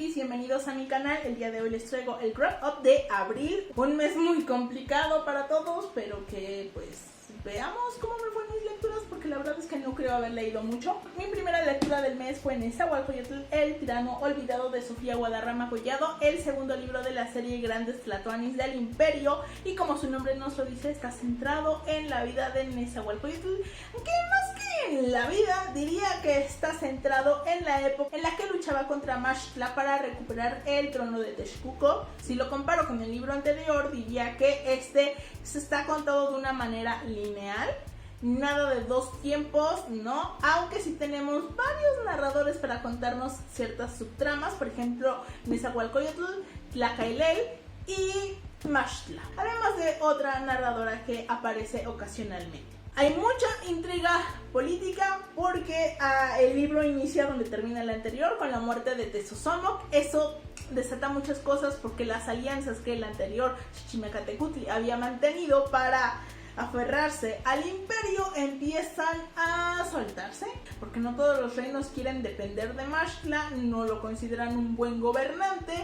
Chilis, bienvenidos a mi canal. El día de hoy les traigo el wrap up de abril. Un mes muy complicado para todos, pero que pues veamos cómo me fue en mis lecturas, porque la verdad es que no creo haber leído mucho. Mi primera lectura del mes fue Nezahualcóyotl, el tirano olvidado, de Sofía Guadarrama Collado, el segundo libro de la serie Grandes Tlatoanis del Imperio, y como su nombre nos lo dice, está centrado en la vida de Nezahualcóyotl, aunque más que en la vida, diría que está centrado en la época en la que luchaba contra Maxtla para recuperar el trono de Texcoco. Si lo comparo con el libro anterior, diría que este se está contado de una manera lineal, nada de dos tiempos, ¿no? Aunque sí tenemos varios narradores para contarnos ciertas subtramas, por ejemplo, Nezahualcóyotl, Tlacaelel y Maxtla, además de otra narradora que aparece ocasionalmente. Hay mucha intriga política porque el libro inicia donde termina el anterior, con la muerte de Tezosomoc. Eso desata muchas cosas porque las alianzas que el anterior Chichimecatecutli había mantenido para aferrarse al imperio empiezan a soltarse, porque no todos los reinos quieren depender de Maxtla, no lo consideran un buen gobernante,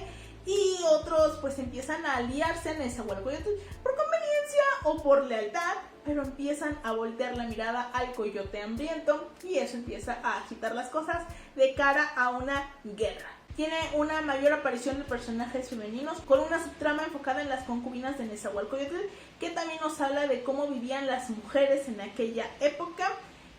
y otros pues empiezan a aliarse en Nezahualcóyotl por conveniencia o por lealtad, pero empiezan a voltear la mirada al coyote hambriento, y eso empieza a agitar las cosas de cara a una guerra. Tiene una mayor aparición de personajes femeninos, con una subtrama enfocada en las concubinas de Nezahualcóyotl, que también nos habla de cómo vivían las mujeres en aquella época,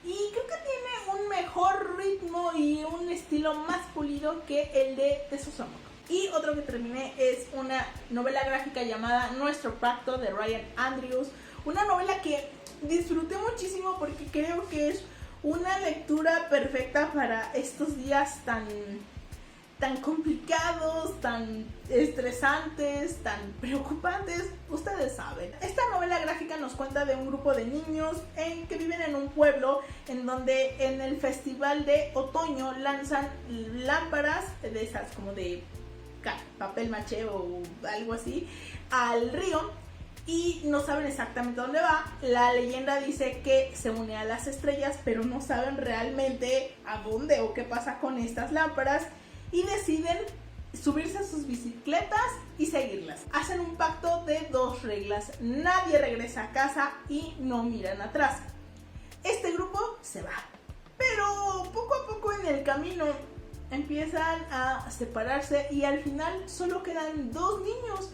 y creo que tiene un mejor ritmo y un estilo más pulido que el de Tezosomoc. Y otro que terminé es una novela gráfica llamada Nuestro Pacto, de Ryan Andrews, una novela que disfruté muchísimo porque creo que es una lectura perfecta para estos días tan complicados, tan estresantes, tan preocupantes, ustedes saben. Esta novela gráfica nos cuenta de un grupo de niños que viven en un pueblo en donde en el festival de otoño lanzan lámparas de esas como de papel maché o algo así al río, y no saben exactamente dónde va. La leyenda dice que se une a las estrellas, pero no saben realmente a dónde o qué pasa con estas lámparas, y deciden subirse a sus bicicletas y seguirlas. Hacen un pacto de dos reglas: nadie regresa a casa y no miran atrás. Este grupo se va, pero poco a poco en el camino empiezan a separarse y al final solo quedan dos niños: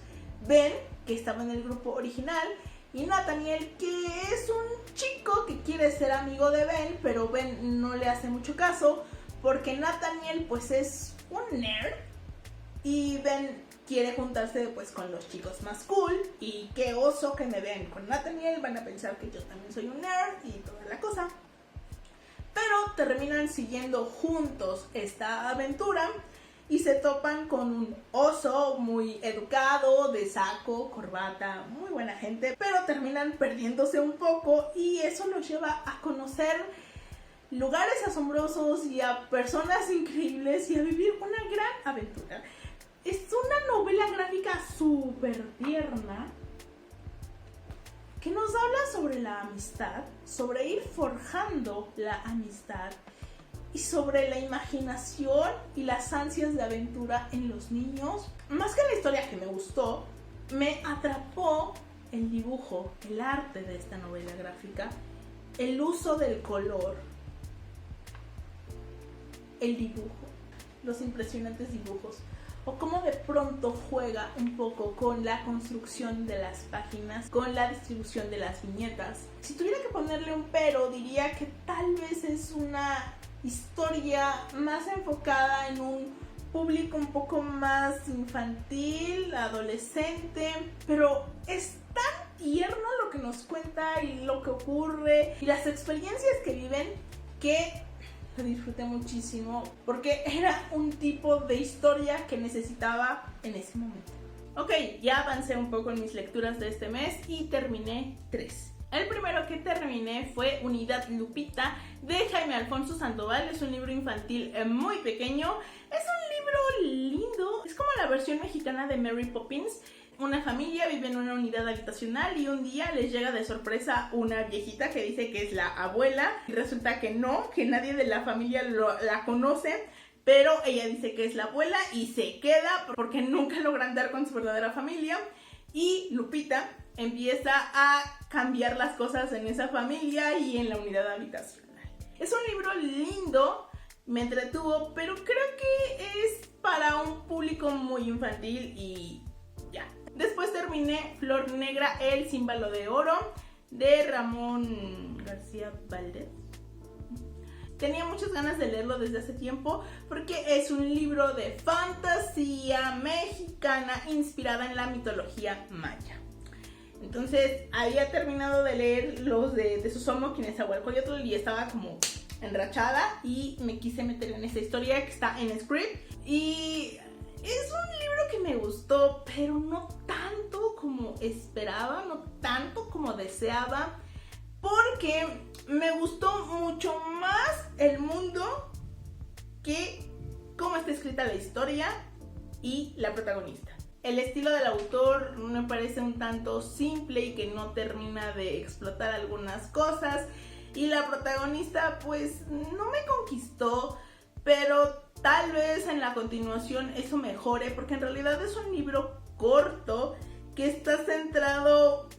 Ben, que estaba en el grupo original, y Nathaniel, que es un chico que quiere ser amigo de Ben, pero Ben no le hace mucho caso porque Nathaniel pues es un nerd y Ben quiere juntarse pues con los chicos más cool, y qué oso que me vean con Nathaniel, van a pensar que yo también soy un nerd y toda la cosa. Pero terminan siguiendo juntos esta aventura y se topan con un oso muy educado, de saco, corbata, muy buena gente, pero terminan perdiéndose un poco, y eso los lleva a conocer lugares asombrosos y a personas increíbles y a vivir una gran aventura. Es una novela gráfica súper tierna que nos habla sobre la amistad, sobre ir forjando la amistad y sobre la imaginación y las ansias de aventura en los niños. Más que la historia, que me gustó, me atrapó el dibujo, el arte de esta novela gráfica, el uso del color, el dibujo, los impresionantes dibujos, o cómo de pronto juega un poco con la construcción de las páginas, con la distribución de las viñetas. Si tuviera que ponerle un pero, diría que tal vez es una historia más enfocada en un público un poco más infantil, adolescente, pero es tan tierno lo que nos cuenta y lo que ocurre y las experiencias que viven, que lo disfruté muchísimo porque era un tipo de historia que necesitaba en ese momento. Ok, ya avancé un poco en mis lecturas de este mes y terminé 3. El primero que terminé fue Unidad Lupita, de Jaime Alfonso Sandoval. Es un libro infantil muy pequeño. Es un libro lindo. Es como la versión mexicana de Mary Poppins. Una familia vive en una unidad habitacional y un día les llega de sorpresa una viejita que dice que es la abuela, y resulta que no, que nadie de la familia la conoce, pero ella dice que es la abuela y se queda porque nunca logran dar con su verdadera familia. Y Lupita empieza a cambiar las cosas en esa familia y en la unidad habitacional. Es un libro lindo, me entretuvo, pero creo que es para un público muy infantil y ya. Después terminé Flor Negra, el símbolo de oro, de Ramón García Valdés. Tenía muchas ganas de leerlo desde hace tiempo porque es un libro de fantasía mexicana inspirada en la mitología maya. Entonces había terminado de leer los de Susomo, Kinesahualcoyotl, y estaba como enrachada y me quise meter en esta historia que está en Script. Y es un libro que me gustó, pero no tanto como esperaba, no tanto como deseaba, porque me gustó mucho más el mundo que cómo está escrita la historia y la protagonista. El estilo del autor me parece un tanto simple y que no termina de explotar algunas cosas, y la protagonista pues no me conquistó, pero tal vez en la continuación eso mejore, porque en realidad es un libro corto que está centrado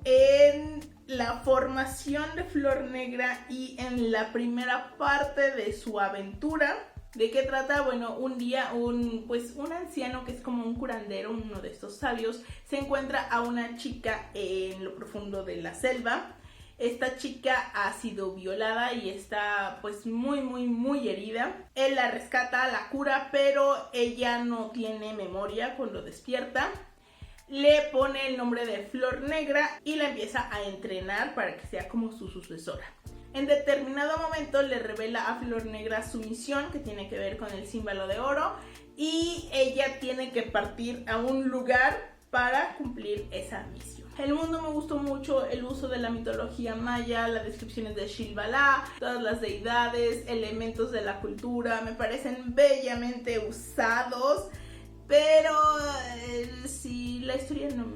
en la formación de Flor Negra y en la primera parte de su aventura. ¿De qué trata? Bueno, un día un anciano que es como un curandero, uno de estos sabios, se encuentra a una chica en lo profundo de la selva. Esta chica ha sido violada y está pues muy herida. Él la rescata, la cura, pero ella no tiene memoria cuando despierta. Le pone el nombre de Flor Negra y la empieza a entrenar para que sea como su sucesora. En determinado momento le revela a Flor Negra su misión, que tiene que ver con el símbolo de oro, y ella tiene que partir a un lugar para cumplir esa misión. El mundo me gustó mucho, el uso de la mitología maya, las descripciones de Shilbalá, todas las deidades, elementos de la cultura, me parecen bellamente usados, pero sí, la historia no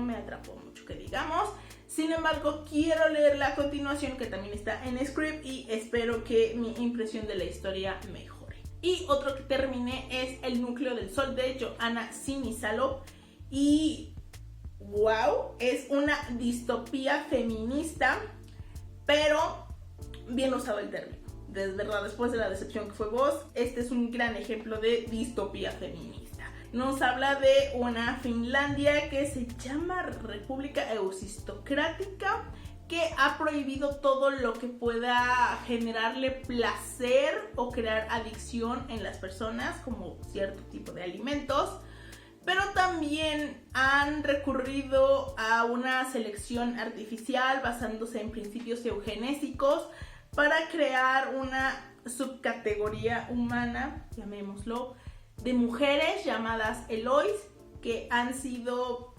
me atrapó mucho, que digamos. Sin embargo, quiero leer la continuación, que también está en Script, y espero que mi impresión de la historia mejore. Y otro que terminé es El núcleo del sol, de Johanna Sinisalov, y wow, es una distopía feminista, pero bien usado el término. De verdad, después de la decepción que fue Vos, este es un gran ejemplo de distopía feminista. Nos habla de una Finlandia que se llama República Eusistocrática, que ha prohibido todo lo que pueda generarle placer o crear adicción en las personas, como cierto tipo de alimentos. Pero también han recurrido a una selección artificial basándose en principios eugenésicos para crear una subcategoría humana, llamémoslo, de mujeres llamadas Elois, que han sido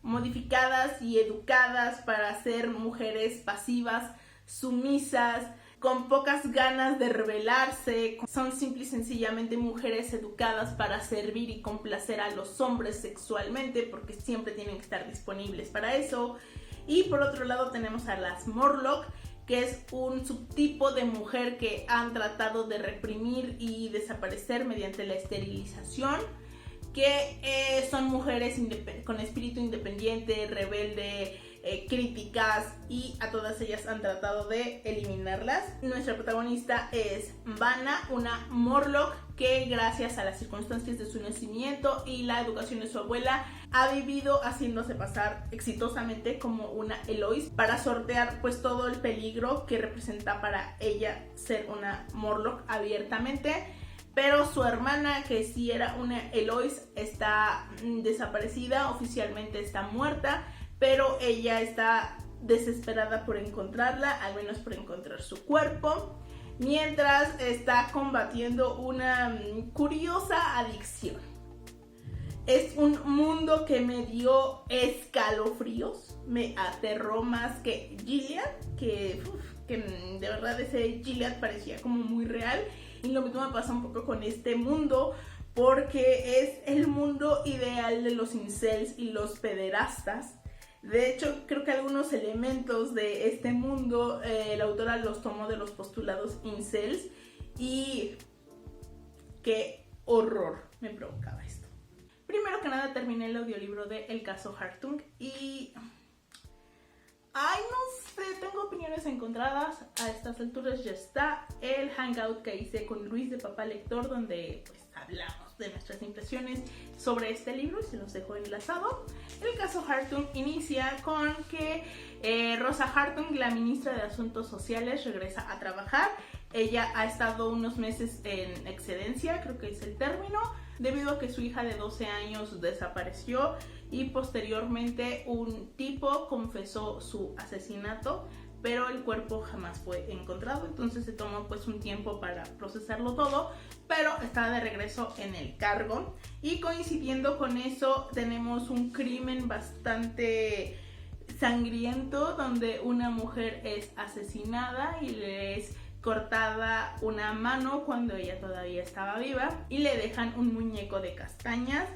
modificadas y educadas para ser mujeres pasivas, sumisas, con pocas ganas de rebelarse. Son simple y sencillamente mujeres educadas para servir y complacer a los hombres sexualmente, porque siempre tienen que estar disponibles para eso. Y por otro lado tenemos a las Morlock, que es un subtipo de mujer que han tratado de reprimir y desaparecer mediante la esterilización, que son mujeres con espíritu independiente, rebelde, críticas, y a todas ellas han tratado de eliminarlas. Nuestra protagonista es Vanna, una Morlock que gracias a las circunstancias de su nacimiento y la educación de su abuela ha vivido haciéndose pasar exitosamente como una Elois para sortear pues todo el peligro que representa para ella ser una Morlock abiertamente. Pero su hermana, que sí era una Elois, está desaparecida, oficialmente está muerta, pero ella está desesperada por encontrarla, al menos por encontrar su cuerpo, mientras está combatiendo una curiosa adicción. Es un mundo que me dio escalofríos, me aterró más que Gilead, que de verdad ese Gilead parecía como muy real. Y lo mismo me pasa un poco con este mundo, porque es el mundo ideal de los incels y los pederastas. De hecho, creo que algunos elementos de este mundo la autora los tomó de los postulados incels, y qué horror me provocaba esto. Primero que nada terminé el audiolibro de El caso Hartung y... ay, no sé, tengo opiniones encontradas. A estas alturas ya está el hangout que hice con Luis de Papá Lector, donde pues hablamos de nuestras impresiones sobre este libro y se los dejo enlazado. El caso Hartung inicia con que Rosa Hartung, la ministra de Asuntos Sociales, regresa a trabajar. Ella ha estado unos meses en excedencia, creo que es el término, debido a que su hija de 12 años desapareció y posteriormente un tipo confesó su asesinato, pero el cuerpo jamás fue encontrado. Entonces se tomó pues un tiempo para procesarlo todo, pero está de regreso en el cargo. Y coincidiendo con eso tenemos un crimen bastante sangriento donde una mujer es asesinada y le es cortada una mano cuando ella todavía estaba viva y le dejan un muñeco de castañas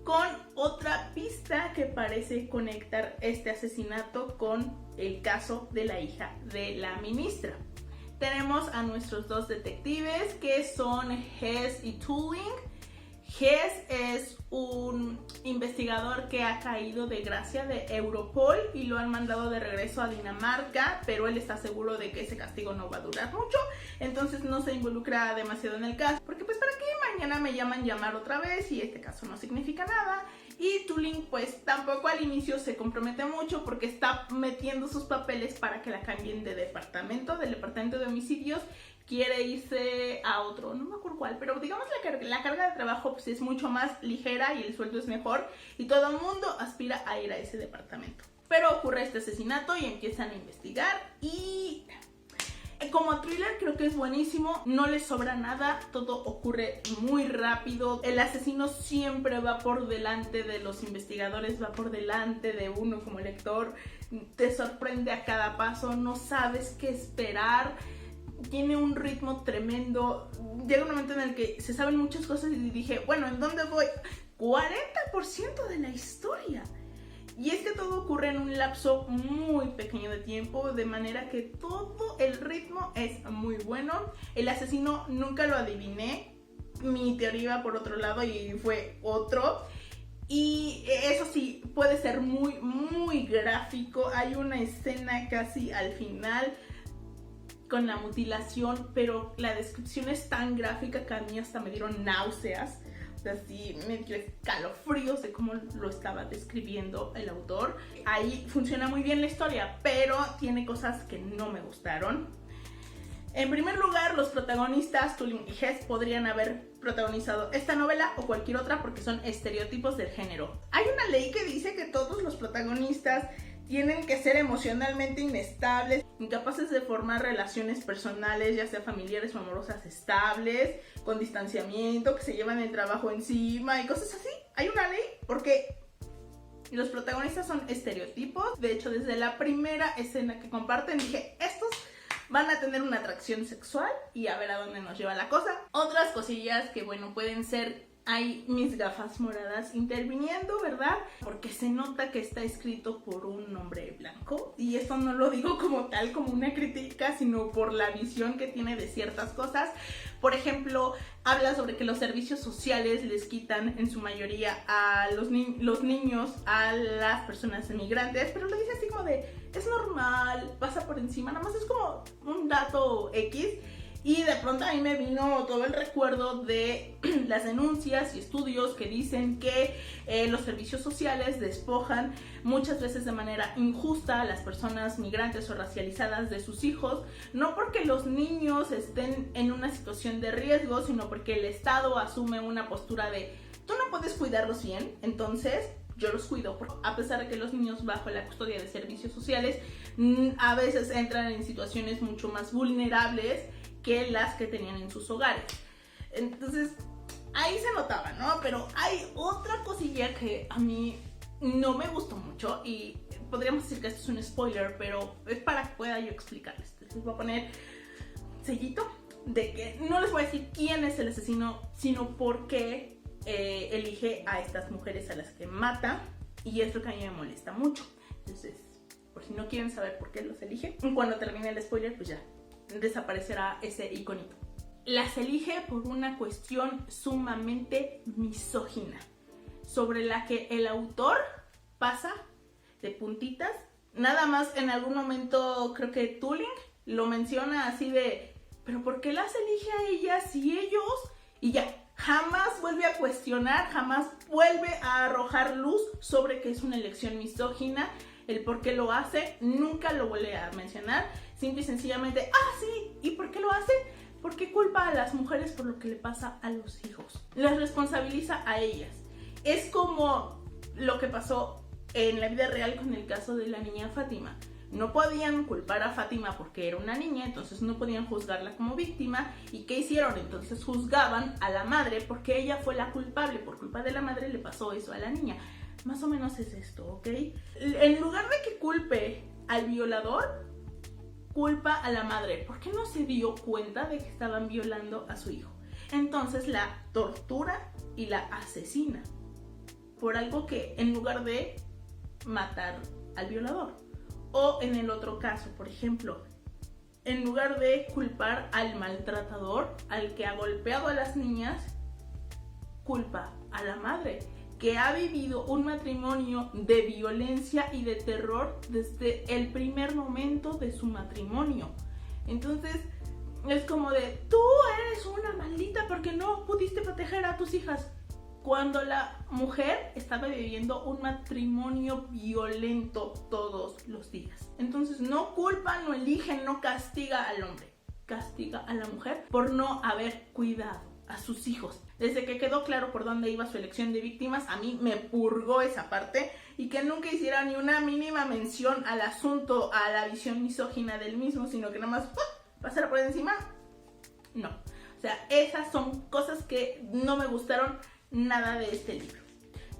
con otra pista que parece conectar este asesinato con el caso de la hija de la ministra. Tenemos a nuestros dos detectives que son Hess y Tulling. Hess es un investigador que ha caído de gracia de Europol y lo han mandado de regreso a Dinamarca, pero él está seguro de que ese castigo no va a durar mucho, entonces no se involucra demasiado en el caso, porque pues para qué mañana me llaman llamar otra vez y este caso no significa nada. Y Tulin pues tampoco al inicio se compromete mucho porque está metiendo sus papeles para que la cambien de departamento, del departamento de homicidios. Quiere irse a otro, no me acuerdo cuál, pero digamos la carga de trabajo pues es mucho más ligera y el sueldo es mejor y todo el mundo aspira a ir a ese departamento. Pero ocurre este asesinato y empiezan a investigar y como thriller creo que es buenísimo, no le sobra nada, todo ocurre muy rápido, el asesino siempre va por delante de los investigadores, va por delante de uno como lector, te sorprende a cada paso, no sabes qué esperar. Tiene un ritmo tremendo. Llega un momento en el que se saben muchas cosas y dije, bueno, ¿en dónde voy? 40% de la historia. Y es que todo ocurre en un lapso muy pequeño de tiempo, de manera que todo el ritmo es muy bueno. El asesino nunca lo adiviné. Mi teoría iba por otro lado y fue otro. Y eso sí, puede ser muy, muy gráfico. Hay una escena casi al final con la mutilación, pero la descripción es tan gráfica que a mí hasta me dieron náuseas, así me dio escalofríos de cómo lo estaba describiendo el autor. Ahí funciona muy bien la historia, pero tiene cosas que no me gustaron. En primer lugar, los protagonistas, Tulin y Hess, podrían haber protagonizado esta novela o cualquier otra porque son estereotipos del género. Hay una ley que dice que todos los protagonistas tienen que ser emocionalmente inestables, incapaces de formar relaciones personales, ya sea familiares o amorosas estables, con distanciamiento, que se llevan el trabajo encima y cosas así. Hay una ley porque los protagonistas son estereotipos. De hecho, desde la primera escena que comparten dije, estos van a tener una atracción sexual y a ver a dónde nos lleva la cosa. Otras cosillas que bueno, pueden ser... Hay mis gafas moradas interviniendo, ¿verdad? Porque se nota que está escrito por un hombre blanco. Y esto no lo digo como tal, como una crítica, sino por la visión que tiene de ciertas cosas. Por ejemplo, habla sobre que los servicios sociales les quitan en su mayoría a los niños, a las personas inmigrantes. Pero lo dice así como de, es normal, pasa por encima, nada más es como un dato X. Y de pronto a mí me vino todo el recuerdo de las denuncias y estudios que dicen que los servicios sociales despojan muchas veces de manera injusta a las personas migrantes o racializadas de sus hijos, no porque los niños estén en una situación de riesgo, sino porque el Estado asume una postura de tú no puedes cuidarlos bien, entonces yo los cuido, a pesar de que los niños bajo la custodia de servicios sociales a veces entran en situaciones mucho más vulnerables que las que tenían en sus hogares. Entonces ahí se notaba, ¿no? Pero hay otra cosilla que a mí no me gustó mucho y podríamos decir que esto es un spoiler, pero es para que pueda yo explicarles. Les voy a poner sellito de que no les voy a decir quién es el asesino, sino por qué elige a estas mujeres a las que mata, y es lo que a mí me molesta mucho. Entonces, por si no quieren saber por qué los elige, cuando termine el spoiler, pues ya desaparecerá ese iconito. las elige por una cuestión sumamente misógina, sobre la que el autor pasa de puntitas. Nada más en algún momento creo que Turing lo menciona así de, pero ¿por qué las elige a ellas y ellos? Y ya, jamás vuelve a cuestionar, jamás vuelve a arrojar luz sobre que es una elección misógina, el por qué lo hace, nunca lo vuelve a mencionar, simple y sencillamente, sí, ¿y por qué lo hace? Porque culpa a las mujeres por lo que le pasa a los hijos, las responsabiliza a ellas. Es como lo que pasó en la vida real con el caso de la niña Fátima. No podían culpar a Fátima porque era una niña, entonces no podían juzgarla como víctima. ¿Y qué hicieron? Entonces juzgaban a la madre porque ella fue la culpable. Por culpa de la madre le pasó eso a la niña. Más o menos es esto, ¿ok? En lugar de que culpe al violador, culpa a la madre. ¿Por qué no se dio cuenta de que estaban violando a su hijo? Entonces la tortura y la asesina por algo que, en lugar de matar al violador. O en el otro caso, por ejemplo, en lugar de culpar al maltratador, al que ha golpeado a las niñas, culpa a la madre, que ha vivido un matrimonio de violencia y de terror desde el primer momento de su matrimonio. Entonces, es como de, tú eres una maldita porque no pudiste proteger a tus hijas, cuando la mujer estaba viviendo un matrimonio violento todos los días. Entonces no culpa, no elige, no castiga al hombre, castiga a la mujer por no haber cuidado a sus hijos. Desde que quedó claro por dónde iba su elección de víctimas, a mí me purgó esa parte, y que nunca hiciera ni una mínima mención al asunto, a la visión misógina del mismo, sino que nada más pasara por encima. No, o sea, esas son cosas que no me gustaron nada de este libro.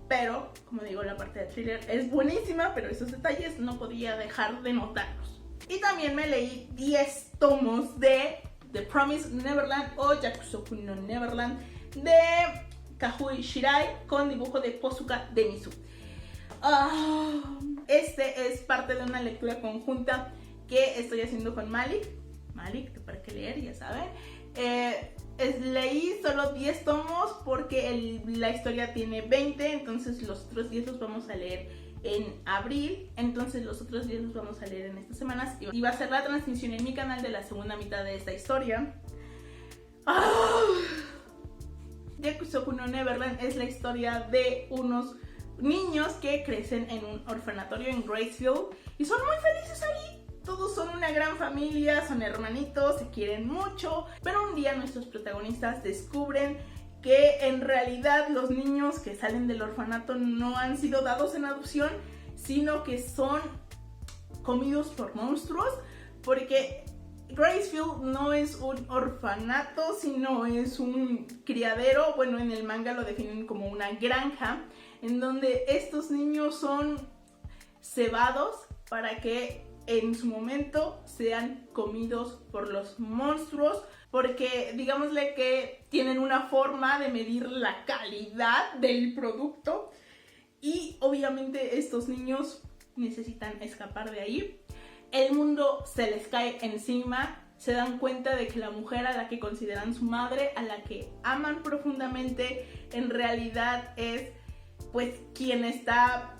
Pero, como digo, la parte de thriller es buenísima, pero esos detalles no podía dejar de notarlos. Y también me leí 10 tomos de The Promised Neverland o Yakusoku no Neverland de Kazuo Shirai, con dibujo de Posuka Denisu. Este es parte de una lectura conjunta que estoy haciendo con Malik, para que leer, ya saben. Leí solo 10 tomos porque la historia tiene 20, entonces los otros 10 los vamos a leer en abril, entonces los otros 10 los vamos a leer en estas semanas, y va a ser la transmisión en mi canal de la segunda mitad de esta historia. Yakusoku no Neverland es la historia de unos niños que crecen en un orfanatorio en Gracefield y son muy felices ahí. Todos son una gran familia, son hermanitos, se quieren mucho, pero un día nuestros protagonistas descubren que en realidad los niños que salen del orfanato no han sido dados en adopción, sino que son comidos por monstruos, porque Gracefield no es un orfanato, sino es un criadero. Bueno, en el manga lo definen como una granja, en donde estos niños son cebados para que en su momento sean comidos por los monstruos, porque digámosle que tienen una forma de medir la calidad del producto, y obviamente estos niños necesitan escapar de ahí. El mundo se les cae encima, se dan cuenta de que la mujer a la que consideran su madre, a la que aman profundamente, en realidad es pues quien está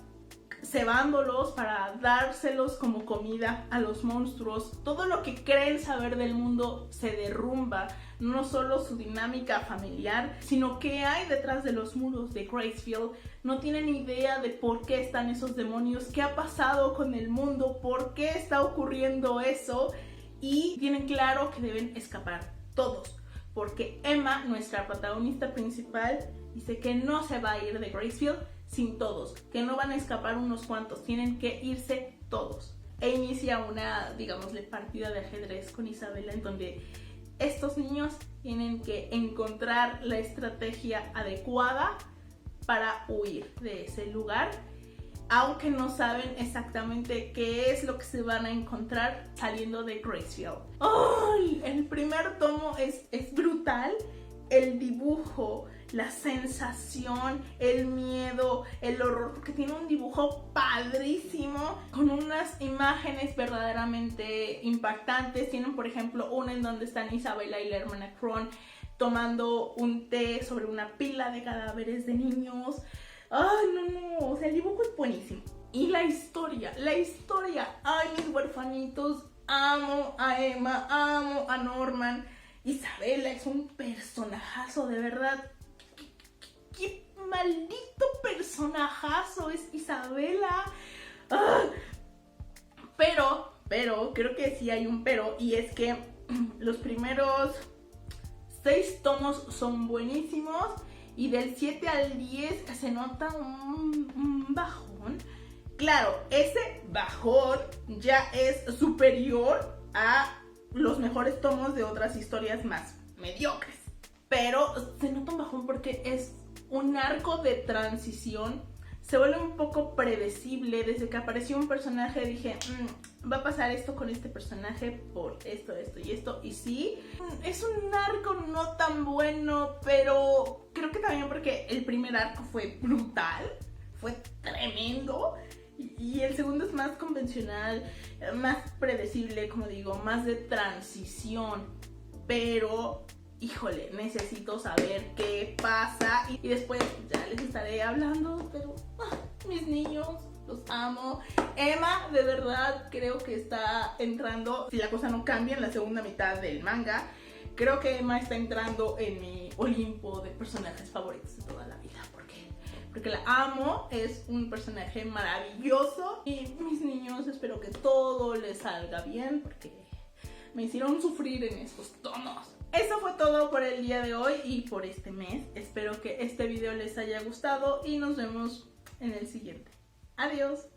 cebándolos para dárselos como comida a los monstruos. Todo lo que creen saber del mundo se derrumba, no solo su dinámica familiar, sino qué hay detrás de los muros de Gracefield. No tienen idea de por qué están esos demonios, qué ha pasado con el mundo, por qué está ocurriendo eso, y tienen claro que deben escapar todos, porque Emma, nuestra protagonista principal, dice que no se va a ir de Gracefield sin todos, que no van a escapar unos cuantos, tienen que irse todos. E inicia una, digámosle, partida de ajedrez con Isabela, en donde estos niños tienen que encontrar la estrategia adecuada para huir de ese lugar, aunque no saben exactamente qué es lo que se van a encontrar saliendo de Gracefield. ¡Oh! El primer tomo es brutal. El dibujo, la sensación, el miedo, el horror, porque tiene un dibujo padrísimo con unas imágenes verdaderamente impactantes. Tienen, por ejemplo, una en donde están Isabela y la hermana Kron tomando un té sobre una pila de cadáveres de niños. Ay, no, o sea, el dibujo es buenísimo. Y la historia, ay, mis huerfanitos, amo a Emma, amo a Norman. Isabela es un personajazo, de verdad. ¡Qué maldito personajazo es Isabela! ¡Ah! Pero, creo que sí hay un pero, y es que los primeros 6 tomos son buenísimos, y del 7 al 10 se nota un bajón. Claro, ese bajón ya es superior a los mejores tomos de otras historias más mediocres. Pero se nota un bajón porque es un arco de transición. Se vuelve un poco predecible. Desde que apareció un personaje dije, va a pasar esto con este personaje por esto y esto. Y sí, es un arco no tan bueno, pero creo que también porque el primer arco fue brutal, fue tremendo. Y el segundo es más convencional, más predecible, como digo, más de transición. Pero, híjole, necesito saber qué pasa. Y después ya les estaré hablando, pero mis niños, los amo. Emma, de verdad, creo que está entrando, si la cosa no cambia en la segunda mitad del manga, creo que Emma está entrando en mi Olimpo de personajes favoritos de toda la vida. Porque la amo, es un personaje maravilloso. Y mis niños, espero que todo les salga bien, porque me hicieron sufrir en estos tomos. Eso fue todo por el día de hoy y por este mes. Espero que este video les haya gustado y nos vemos en el siguiente. Adiós.